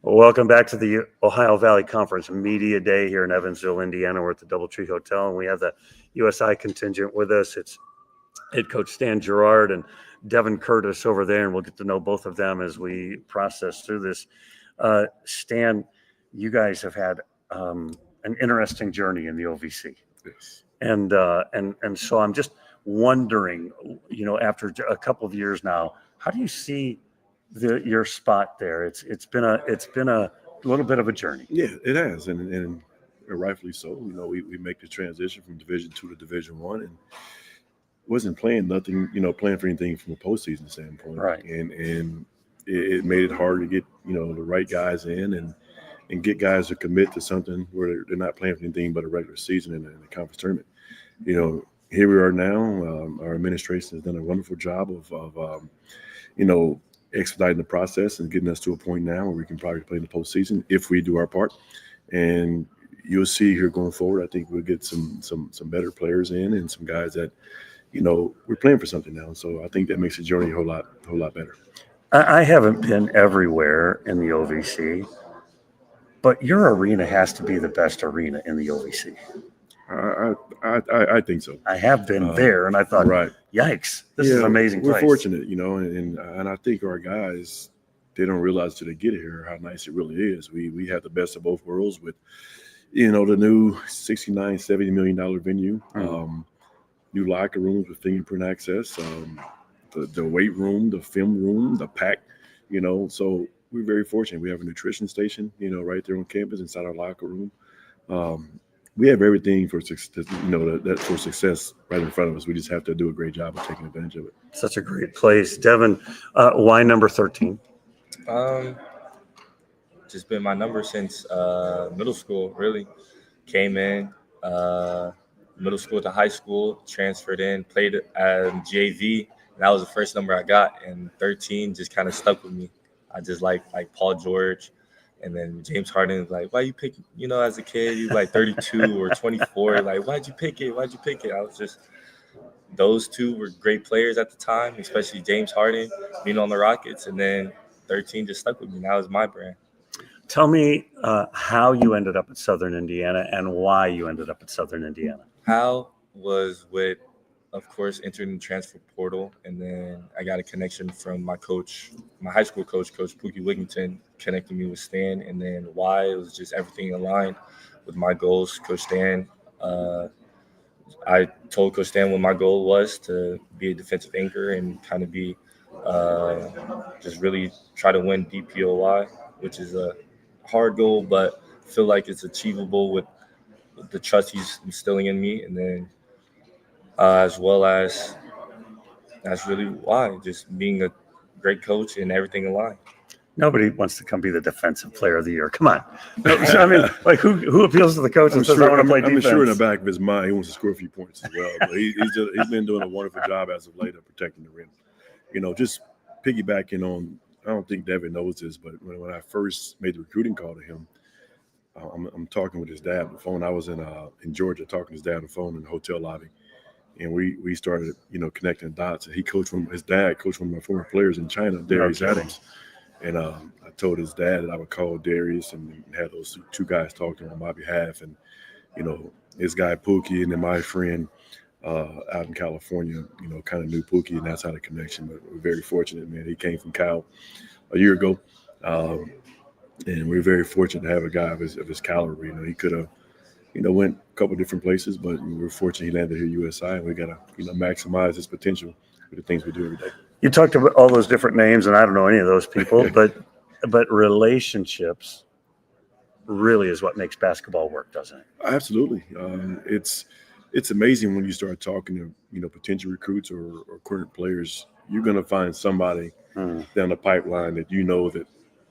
Well, welcome back to the Ohio Valley Conference Media Day here in Evansville, Indiana. We're at the DoubleTree Hotel, and we have the USI contingent with us. It's head coach Stan Gouard and Devin Curtis over there, and we'll get to know both of them as we process through this. Stan, you guys have had an interesting journey in the OVC. Yes. And so I'm just wondering, after a couple of years now, how do you see your spot there? It's been a little bit of a journey. Yeah, it has, and rightfully so. We make the transition from Division II to Division I, and wasn't playing for anything from a postseason standpoint. Right. And it made it hard to get the right guys in and get guys to commit to something where they're not playing for anything but a regular season and a conference tournament. Here we are now. Our administration has done a wonderful job of expediting the process and getting us to a point now where we can probably play in the postseason if we do our part. And you'll see here going forward, I think we'll get some better players in and some guys that, we're playing for something now. So I think that makes the journey a whole lot better. I haven't been everywhere in the OVC, but your arena has to be the best arena in the OVC. I think so. I have been there, and I thought, right. Yikes, this is an amazing place. We're fortunate, and I think our guys, they don't realize till they get here how nice it really is. We have the best of both worlds with, the new $69, $70 million venue, new locker rooms with fingerprint access, the weight room, the film room, the pack, so we're very fortunate. We have a nutrition station, right there on campus inside our locker room. We have everything for success, that for success right in front of us. We just have to do a great job of taking advantage of it. Such a great place. Devin, why number 13? Just been my number since middle school, really. Came in middle school to high school, transferred in, played JV, and that was the first number I got. And 13 just kind of stuck with me. I just like Paul George. And then James Harden was like, why you pick, as a kid, you like 32 or 24. Like, why'd you pick it? I was just, those two were great players at the time, especially James Harden being on the Rockets. And then 13 just stuck with me. That was my brand. Tell me how you ended up at Southern Indiana and why you ended up at Southern Indiana. How was with, of course, entering the transfer portal, and then I got a connection from my coach, my high school coach, Coach Pookie Wigington, connecting me with Stan, and then why it was just everything aligned with my goals. Coach Stan, I told Coach Stan what my goal was to be a defensive anchor and kind of be just really try to win DPOY, which is a hard goal, but I feel like it's achievable with the trust he's instilling in me, and then as well as that's really why, just being a great coach and everything aligned. Nobody wants to come be the defensive player of the year. Come on. I mean, like who appeals to the coach and says, I want to play defense? I'm sure in the back of his mind he wants to score a few points as well. But he's been doing a wonderful job as of late of protecting the rim. Just piggybacking on, I don't think Devin knows this, but when I first made the recruiting call to him, I'm talking with his dad on the phone. I was in Georgia talking to his dad on the phone in the hotel lobby. And we started, connecting the dots. And his dad coached one of my former players in China, Darius Adams. And I told his dad that I would call Darius and had those two guys talk to him on my behalf. And, his guy Pookie and then my friend out in California, kind of knew Pookie, and that's how the connection. But we're very fortunate, man. He came from Cal a year ago. And we're very fortunate to have a guy of his caliber. He could have, went a couple of different places, but we're fortunate he landed here at USI, and we got to, maximize his potential with the things we do every day. You talked about all those different names, and I don't know any of those people, but relationships really is what makes basketball work, doesn't it? Absolutely. It's amazing when you start talking to, potential recruits or current players. You're going to find somebody down the pipeline that that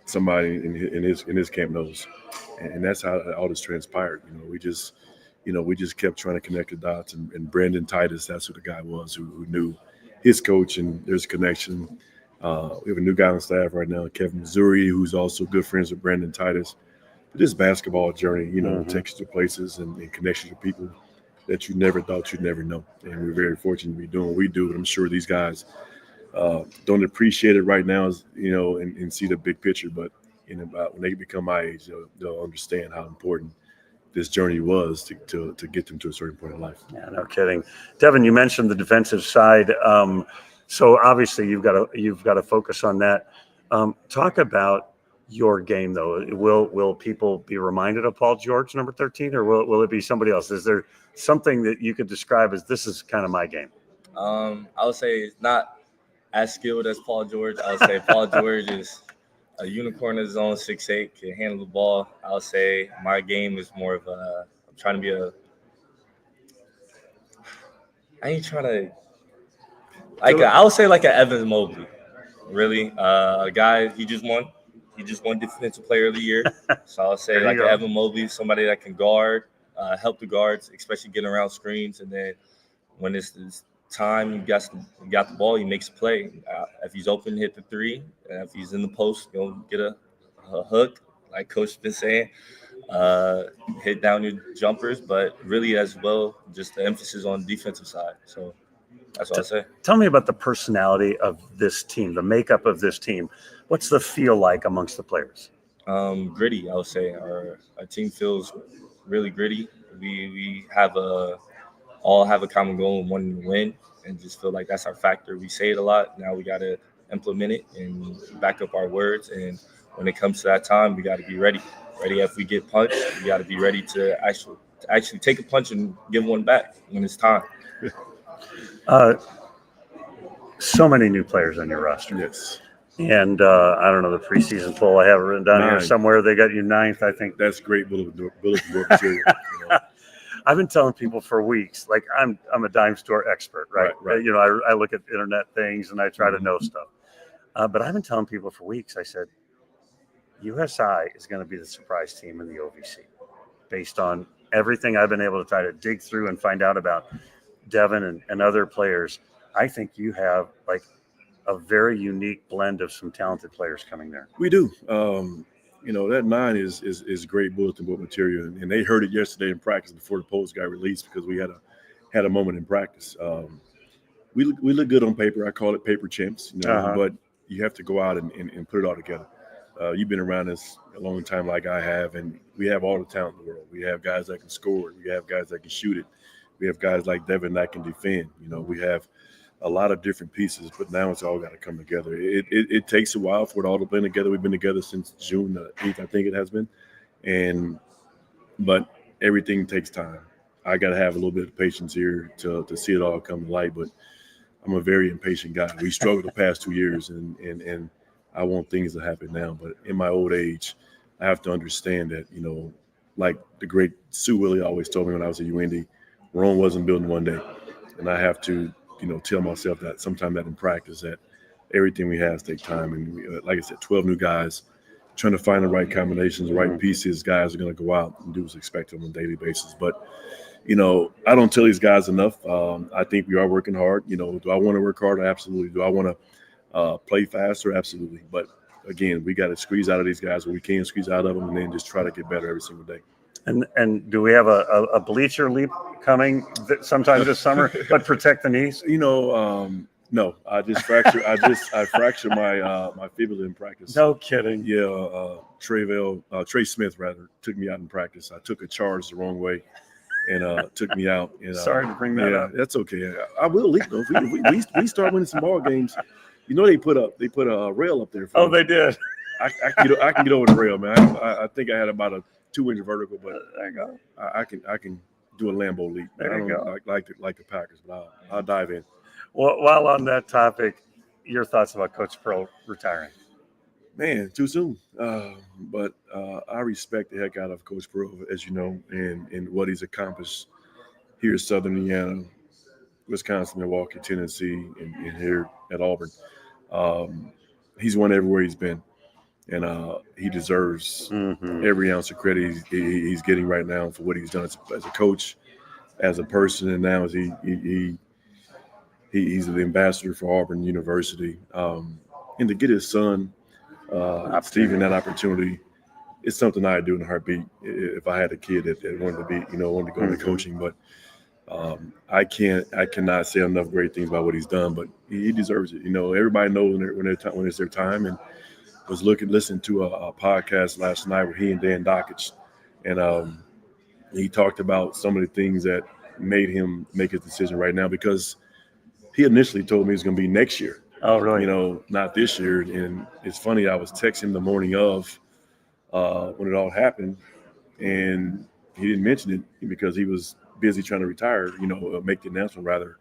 somebody in his camp knows, and that's how all this transpired. We just kept trying to connect the dots, and Brandon Titus, that's who the guy was who knew his coach, and there's a connection. We have a new guy on staff right now, Kevin Missouri, who's also good friends with Brandon Titus. But this basketball journey, takes you to places and connections with people that you never thought you'd never know, and we're very fortunate to be doing what we do. But I'm sure these guys don't appreciate it right now, and see the big picture. But And about when they become my age, they'll understand how important this journey was to get them to a certain point in life. Yeah, no kidding. Devin, you mentioned the defensive side. So obviously you've got to focus on that. Talk about your game though. Will people be reminded of Paul George, number 13, or will it be somebody else? Is there something that you could describe as this is kind of my game? I would say it's not as skilled as Paul George. I would say Paul George is a unicorn of his own, 6'8", can handle the ball. I would say my game is more of I'm trying to be I ain't trying to, I would say like an Evans Mobley, really. A guy, he just won Defensive Player of the Year. So I would say like an Evan Mobley, somebody that can guard, help the guards, especially getting around screens. And then when it's time, you got the ball, he makes a play. If he's open, hit the three. And if he's in the post, you'll get a hook, like Coach has been saying. Hit down your jumpers, but really as well, just the emphasis on the defensive side. So that's what I say. Tell me about the personality of this team, the makeup of this team. What's the feel like amongst the players? Gritty, I would say. Our team feels really gritty. We all have a common goal and wanting to win, and just feel like that's our factor. We say it a lot. Now we got to implement it and back up our words. And when it comes to that time, we got to be ready. Ready if we get punched, we got to be ready to actually take a punch and give one back when it's time. So many new players on your roster. Yes. And I don't know the preseason poll. I have it written down here somewhere. They got you 9th, I think. That's great bulletin board material. I've been telling people for weeks, like I'm a dime store expert, right? Right. You know, I look at internet things and I try to know stuff. But I've been telling people for weeks. I said, USI is going to be the surprise team in the OVC, based on everything I've been able to try to dig through and find out about Devin and other players. I think you have like a very unique blend of some talented players coming there. We do. You know, that 9 is great bulletin board material, and they heard it yesterday in practice before the polls got released because we had a moment in practice. We look good on paper. I call it paper champs, you know, but you have to go out and put it all together. You've been around us a long time like I have, and we have all the talent in the world. We have guys that can score. We have guys that can shoot it. We have guys like Devin that can defend. You know, we have a lot of different pieces, but now it's all got to come together. It takes a while for it all to blend together. We've been together since June 8th, I think it has been. But everything takes time. I got to have a little bit of patience here to see it all come to light, but I'm a very impatient guy. We struggled the past 2 years, and I want things to happen now. But in my old age, I have to understand that, you know, like the great Sue Willie always told me when I was at UND, Rome wasn't built in one day. And I have to, you know, tell myself that sometime that in practice that everything we have takes time. And we, like I said, 12 new guys trying to find the right combinations, the right pieces. Guys are going to go out and do what's expected on a daily basis. But, you know, I don't tell these guys enough. I think we are working hard. You know, do I want to work harder? Absolutely. Do I want to play faster? Absolutely. But again, we got to squeeze out of these guys what we can squeeze out of them, and then just try to get better every single day. And do we have a bleacher leap coming sometime this summer? But protect the knees. You know, no. I just fractured. I fractured my fibula in practice. No kidding. Yeah, Trey Smith rather took me out in practice. I took a charge the wrong way, and took me out. And, sorry to bring that up. That's okay. I will leap though. If we start winning some ball games. You know, they put a rail up there. For me. They did. I can get over the rail, man. I think I had about a 2-inch vertical, but there you go. I can do a Lambo leap. There you go. Like the Packers, but I'll dive in. Well, while on that topic, your thoughts about Coach Pearl retiring? Man, too soon. But I respect the heck out of Coach Pearl, as you know, and what he's accomplished here in Southern Indiana, Wisconsin, Milwaukee, Tennessee, and here at Auburn. He's won everywhere he's been, and he deserves every ounce of credit he's getting right now for what he's done as a coach, as a person, and now as he's the ambassador for Auburn University. And to get his son, Stephen, that opportunity, it's something I'd do in a heartbeat if I had a kid that wanted to go into coaching. But I cannot say enough great things about what he's done, but he deserves it. You know, everybody knows when it's their time, and was listening to a podcast last night with he and Dan Dockich, and he talked about some of the things that made him make his decision right now, because he initially told me it was going to be next year. Oh, really? Not this year. And it's funny, I was texting him the morning of when it all happened, and he didn't mention it because he was busy trying to retire, make the announcement rather.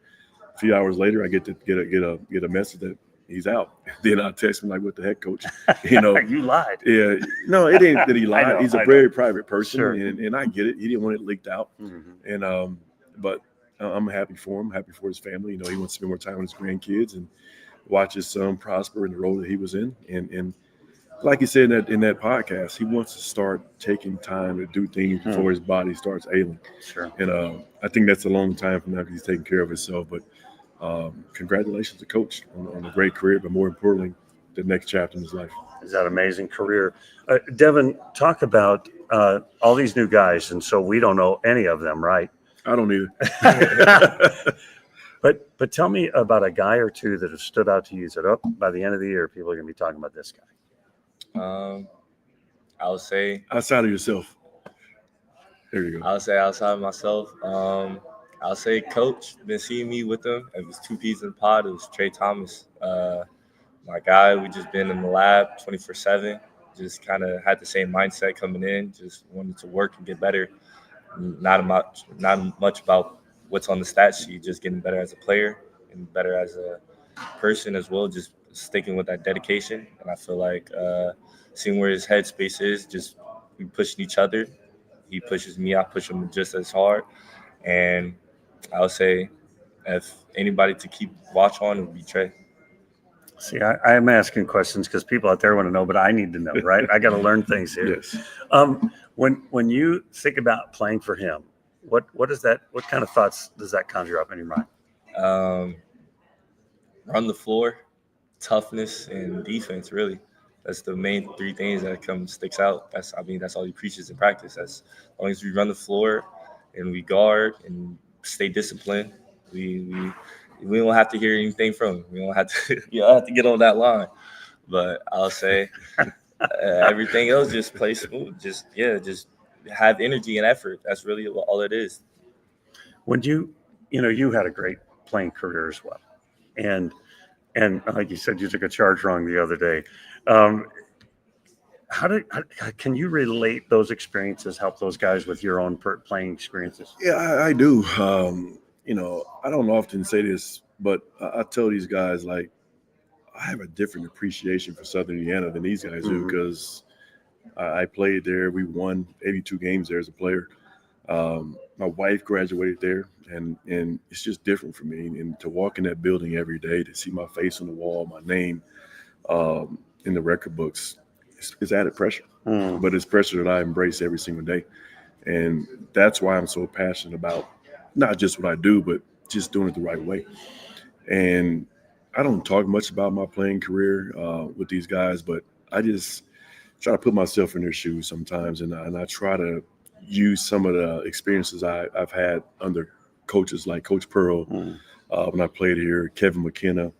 A few hours later, I get a message that he's out. Then I text him like, "What the heck, coach?" You lied. Yeah, no, it ain't that he lied. know, He's a I very private person, Sure. and I get it. He didn't want it leaked out, Mm-hmm. and but I'm happy for him, happy for his family. He wants to spend more time with his grandkids and watch his son prosper in the role that he was in. And like he said in that podcast, he wants to start taking time to do things before his body starts ailing. Sure. And I think that's a long time from now because he's taking care of himself. But congratulations to Coach on a great career, but more importantly, the next chapter in his life. Is that amazing career? Devin, talk about all these new guys, and so we don't know any of them, right? I don't either. But tell me about a guy or two that have stood out to you. Said, "Oh, by the end of the year, people are going to be talking about this guy." I would say outside of yourself. There you go. I would say outside of myself. I'll say Coach. Been seeing me with him. It was 2 peas in the pod. It was Trey Thomas, my guy. We just been in the lab 24/7. Just kind of had the same mindset coming in. Just wanted to work and get better. Not much about what's on the stat sheet. Just getting better as a player and better as a person as well. Just sticking with that dedication. And I feel like seeing where his headspace is, just we pushing each other. He pushes me, I push him just as hard. And I would say if anybody to keep watch on, it would be Trey. See, I'm asking questions because people out there want to know, but I need to know, right? I got to learn things here. Yes. When you think about playing for him, what kind of thoughts does that conjure up in your mind? Run the floor, toughness, and defense. Really, that's the main 3 things that sticks out. That's all he preaches in practice. As long as we run the floor and we guard and stay disciplined, we don't have to hear anything from him. We don't have to get on that line. But I'll say everything else just play smooth. Just have energy and effort. That's really all it is. When you had a great playing career as well, and like you said, you took a charge wrong the other day. How can you relate those experiences, help those guys with your own playing experiences? Yeah, I do. I don't often say this, but I tell these guys, like, I have a different appreciation for Southern Indiana than these guys do, because I played there. We won 82 games there as a player. My wife graduated there, and it's just different for me. And to walk in that building every day, to see my face on the wall, my name in the record books, it's added pressure. But it's pressure that I embrace every single day. And that's why I'm so passionate about not just what I do, but just doing it the right way. And I don't talk much about my playing career with these guys, but I just try to put myself in their shoes sometimes, and I try to use some of the experiences I've had under coaches like Coach Pearl when I played here, Kevin McKenna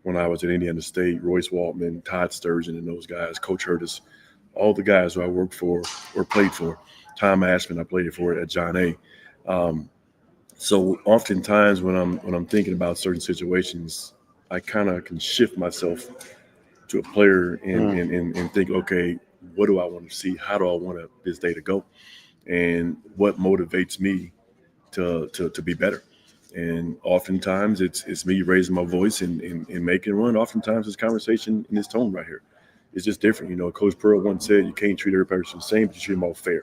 when I was at Indiana State, Royce Waltman, Todd Sturgeon, and those guys, Coach Hurtis, all the guys who I worked for or played for. Tom Ashman, I played for at John A. So oftentimes when I'm thinking about certain situations, I kind of can shift myself to a player and think, okay, what do I want to see? How do I want this day to go? And what motivates me to be better? And oftentimes it's me raising my voice and making one. Oftentimes it's conversation in this tone right here. It's just different. Coach Pearl once said, you can't treat every person the same, but you treat them all fair.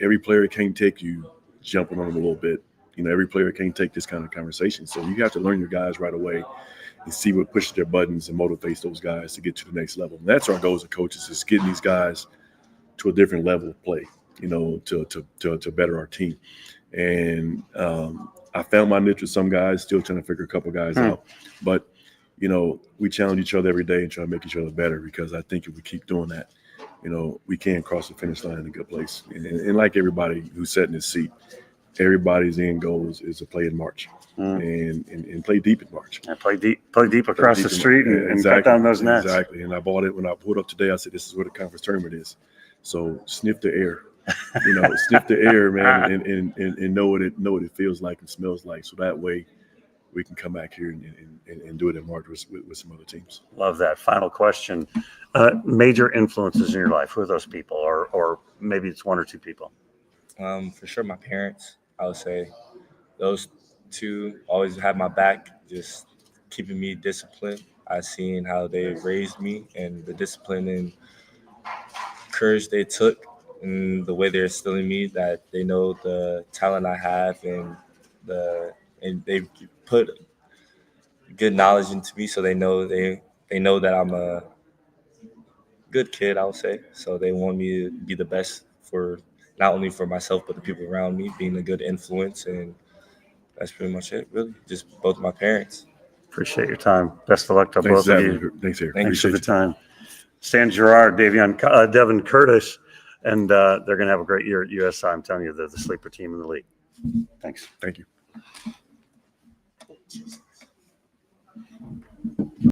Every player can't take you jumping on them a little bit. Every player can't take this kind of conversation. So you have to learn your guys right away and see what pushes their buttons and motivates those guys to get to the next level. And that's our goal as a coaches, is getting these guys to a different level of play, to better our team. And I found my niche with some guys, still trying to figure a couple guys out. But, we challenge each other every day and try to make each other better, because I think if we keep doing that, we can cross the finish line in a good place. And like everybody who's sat in this seat, everybody's end goal is to play in March and play deep in March. And play deep across the street and cut down those nets. Exactly. And I bought it when I pulled up today. I said, this is where the conference tournament is. So sniff the air, sniff the air, man, and know what it feels like and smells like. So that way we can come back here and do it in March with some other teams. Love that. Final question. Major influences in your life. Who are those people? Or maybe it's one or two people. For sure, my parents, I would say. Those two always had my back, just keeping me disciplined. I've seen how they raised me and the discipline and courage they took and the way they're instilling me, that they know the talent I have and they put good knowledge into me, so they know that I'm a good kid, I would say. So they want me to be the best for not only for myself but the people around me, being a good influence, and that's pretty much it, really. Just both my parents. Appreciate your time. Best of luck to both of you. Thanks, Eric. Thanks for the time. Stan Gouard, Devin Curtis, and they're going to have a great year at USI. I'm telling you, they're the sleeper team in the league. Thanks. Thank you.